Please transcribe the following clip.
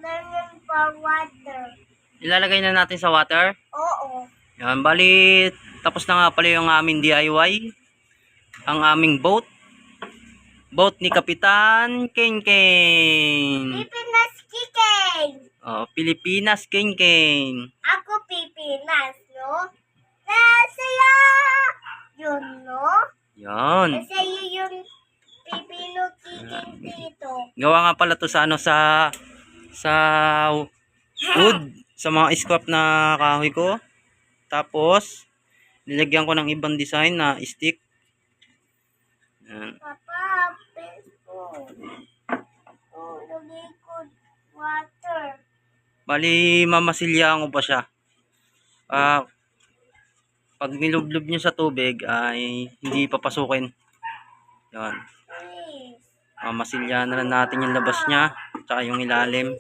ganyan for water. Ilalagay na natin sa water. Oo. Yan, bali tapos na nga pala yung aming DIY. Ang aming boat. Boat ni Kapitan Ken Ken. Pilipinas chicken. Oh, Pilipinas Ken Ken. Ako Pilipinas, no? Nasaya! Yun, no? Yan. Nasaya yung Pilipino chicken dito. Gawa nga pala to sa ano sa wood, sa mga scrap na kahoy ko. Tapos nilagyan ko ng ibang design na stick. Yan. Papa, peaceful. Oh, lagay ko water. Bali mamasilyahan ko pa siya. Pag nilublob nyo sa tubig ay hindi papasukin. Yan. Please. Mamasilyahan na lang natin yung labas niya, tsaka yung ilalim.